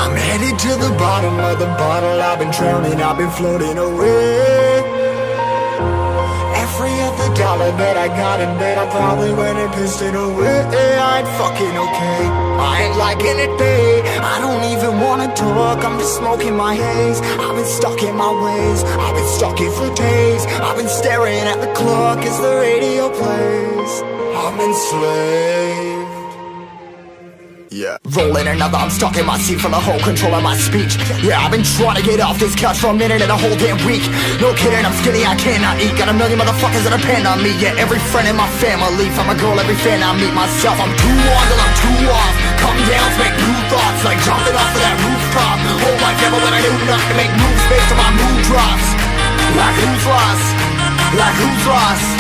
I'm headed to the bottom of the bottle. I've been drowning, I've been floating away. Every other dollar that I got in bed, I probably went and pissed it away. I ain't fucking okay, I ain't liking it, babe. I don't even wanna talk, I'm just smoking my haze. I've been stuck in my ways, I've been stuck here for days. I've been staring at the clock as the radio plays. I'm enslaved. Yeah. Rolling another, I'm stuck in my seat for the whole control of my speech. Yeah, I've been trying to get off this couch for a minute and a whole damn week. No kidding, I'm skinny, I cannot eat. Got a million motherfuckers that depend on me. Yeah, every friend in my family, from a girl, every fan I meet myself. I'm too on till I'm too off. Come down to make new thoughts, like jumping off of that rooftop. Whole life never when I do nothing to make moves based on my mood drops. Like who's lost? Like who's lost?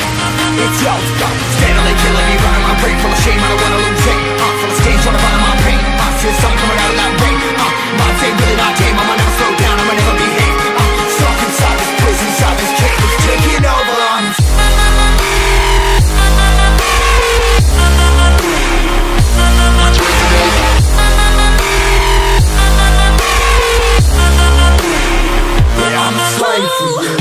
It's yo, steadily killing me, running my brain full of shame. I don't wanna lose it. Full of stage, trying to find my pain. See the sun coming out of that rain. Minds ain't really not tame. I'ma never slow down, I'ma never behave. Stuck inside this prison, inside this cage, it's taking over. Yeah, I'm a slave for you.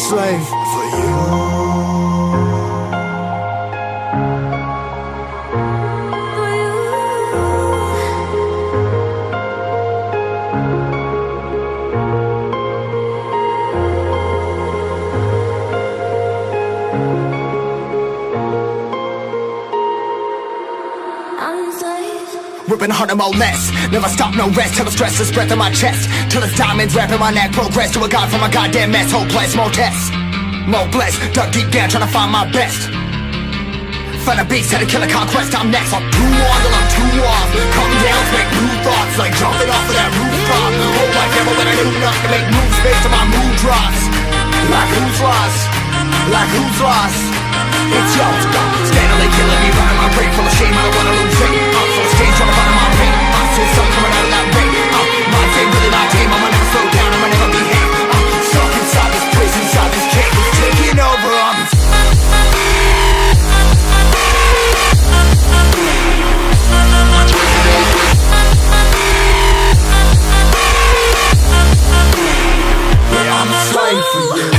Slave for you. Ripping hard and more less. Never stop, no rest. Till the stress is breath in my chest. Till it's diamonds wrapping my neck. Progress to a god from a goddamn mess. Hopeless, more tests, more blessed. Dug deep down trying to find my best. Find a beast, had to kill a conquest. I'm next. I'm too on till I'm too off. Come down to make new thoughts, like jumping off of that rooftop. Whole life never when I do nothing to make moves based on my mood drops. Like who's lost? Like who's lost? It's yo, steadily killing me, running my brain full of shame. I don't wanna lose it. Full of stage, trying to find my pain. See the sun coming out of that rain. Minds ain't really not tame. I'ma never slow down, I'ma never behave. Stuck inside this prison, inside this cage, it's taking over. Yeah, I'm a slave for you.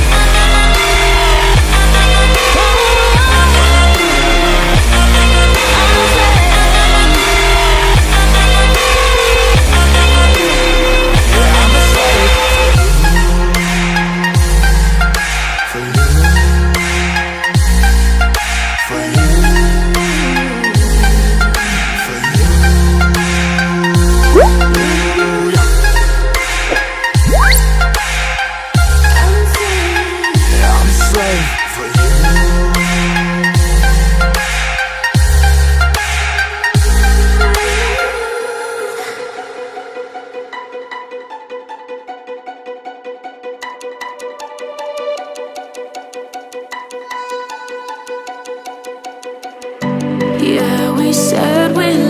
Yeah, we said we